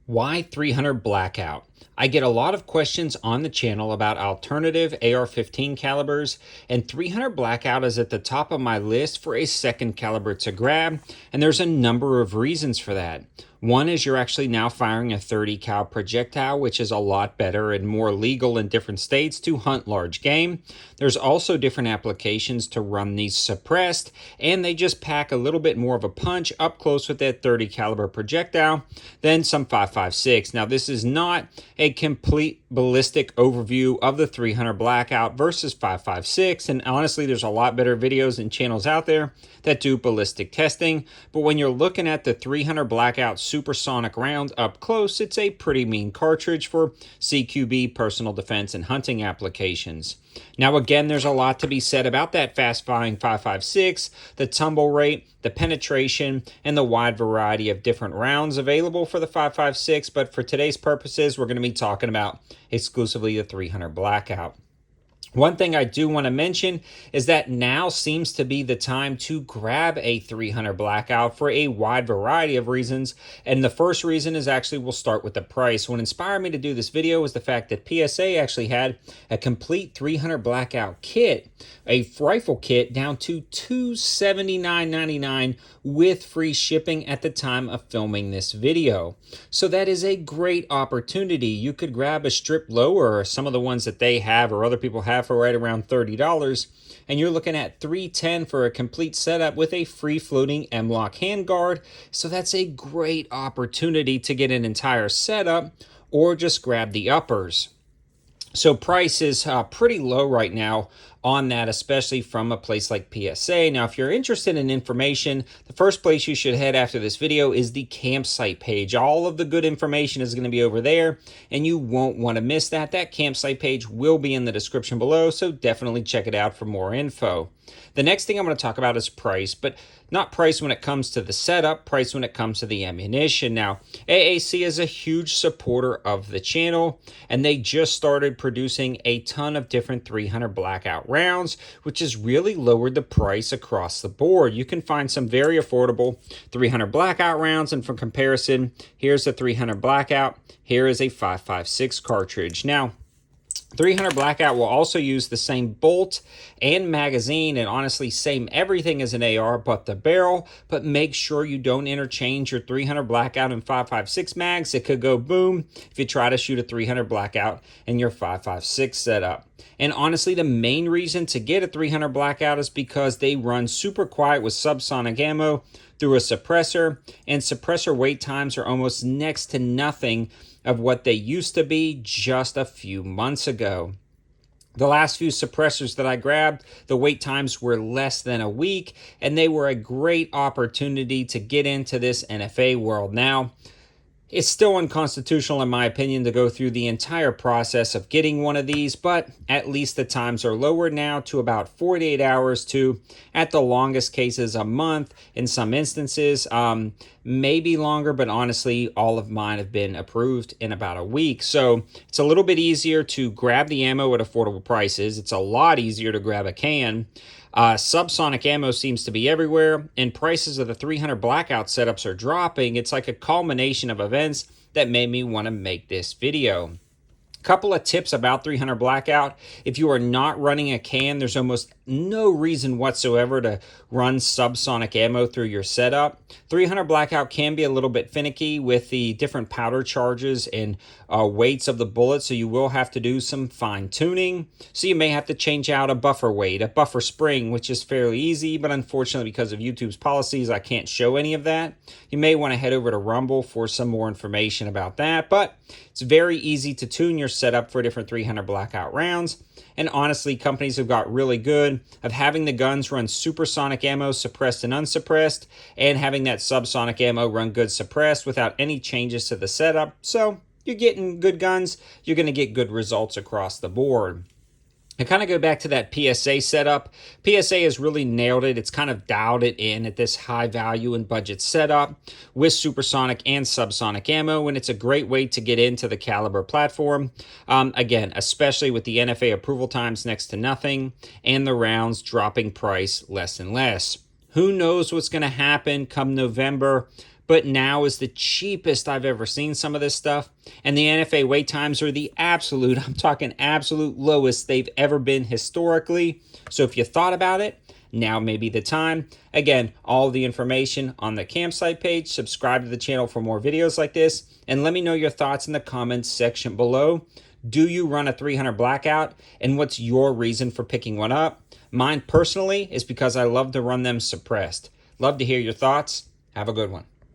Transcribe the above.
Why 300 Blackout? I get a lot of questions on the channel about alternative AR-15 calibers, and 300 Blackout is at the top of my list for a second caliber to grab, and there's a number of reasons for that. One is you're actually now firing a 30 cal projectile, which is a lot better and more legal in different states to hunt large game. There's also different applications to run these suppressed, and they just pack a little bit more of a punch up close with that 30 caliber projectile than some 5.56. Now, this is not a complete ballistic overview of the 300 Blackout versus 5.56, and honestly, there's a lot better videos and channels out there that do ballistic testing, but when you're looking at the 300 Blackout supersonic round up close, it's a pretty mean cartridge for CQB, personal defense, and hunting applications. Now, again, there's a lot to be said about that fast-firing 5.56, the tumble rate, the penetration, and the wide variety of different rounds available for the 5.56, but for today's purposes, we're going to be talking about exclusively the 300 Blackout. One thing I do want to mention is that now seems to be the time to grab a 300 Blackout for a wide variety of reasons. And the first reason is actually we'll start with the price. What inspired me to do this video was the fact that PSA actually had a complete 300 Blackout kit, a rifle kit, down to $279.99 with free shipping at the time of filming this video. So that is a great opportunity. You could grab a strip lower or some of the ones that they have or other people have for right around $30, and you're looking at $310 for a complete setup with a free floating M-LOK handguard. So that's a great opportunity to get an entire setup or just grab the uppers. So price is pretty low right now on that, especially from a place like PSA. Now, if you're interested in information, the first place you should head after this video is the campsite page. All of the good information is going to be over there, and you won't want to miss that. That campsite page will be in the description below, so definitely check it out for more info. The next thing I'm going to talk about is price, but not price when it comes to the setup, price when it comes to the ammunition. Now, AAC is a huge supporter of the channel, and they just started producing a ton of different 300 Blackout rounds, which has really lowered the price across the board. You can find some very affordable 300 Blackout rounds, and for comparison, here's a 300 Blackout, here is a 5.56 cartridge. Now, 300 Blackout will also use the same bolt and magazine, and honestly same everything as an AR but the barrel, but make sure you don't interchange your 300 Blackout and 5.56 mags. It could go boom if you try to shoot a 300 Blackout in your 5.56 setup. And honestly, the main reason to get a 300 Blackout is because they run super quiet with subsonic ammo through a suppressor, and suppressor wait times are almost next to nothing of what they used to be just a few months ago. The last few suppressors that I grabbed, the wait times were less than a week, and they were a great opportunity to get into this NFA world. Now, it's still unconstitutional, in my opinion, to go through the entire process of getting one of these, but at least the times are lowered now to about 48 hours to, at the longest cases, a month. In some instances, maybe longer, but honestly, all of mine have been approved in about a week. So it's a little bit easier to grab the ammo at affordable prices. It's a lot easier to grab a can. Subsonic ammo seems to be everywhere, and prices of the 300 Blackout setups are dropping. It's like a culmination of events that made me want to make this video. Couple of tips about 300 Blackout. If you are not running a can, there's almost no reason whatsoever to run subsonic ammo through your setup. 300 Blackout can be a little bit finicky with the different powder charges and weights of the bullet, so you will have to do some fine tuning. So you may have to change out a buffer weight, a buffer spring, which is fairly easy, but unfortunately because of YouTube's policies, I can't show any of that. You may want to head over to Rumble for some more information about that, but it's very easy to tune your setup for different 300 Blackout rounds. And honestly, companies have got really good of having the guns run supersonic ammo suppressed and unsuppressed, and having that subsonic ammo run good suppressed without any changes to the setup. So you're getting good guns, you're going to get good results across the board. I kind of go back to that PSA setup. PSA has really nailed it. It's kind of dialed it in at this high value and budget setup with supersonic and subsonic ammo, and it's a great way to get into the caliber platform. Again, especially with the NFA approval times next to nothing and the rounds dropping price less and less. Who knows what's going to happen come November? but now is the cheapest I've ever seen some of this stuff. And the NFA wait times are the absolute, I'm talking absolute lowest they've ever been historically. So if you thought about it, now may be the time. Again, all the information on the campsite page. Subscribe to the channel for more videos like this. And let me know your thoughts in the comments section below. Do you run a 300 Blackout? And what's your reason for picking one up? Mine personally is because I love to run them suppressed. Love to hear your thoughts. Have a good one.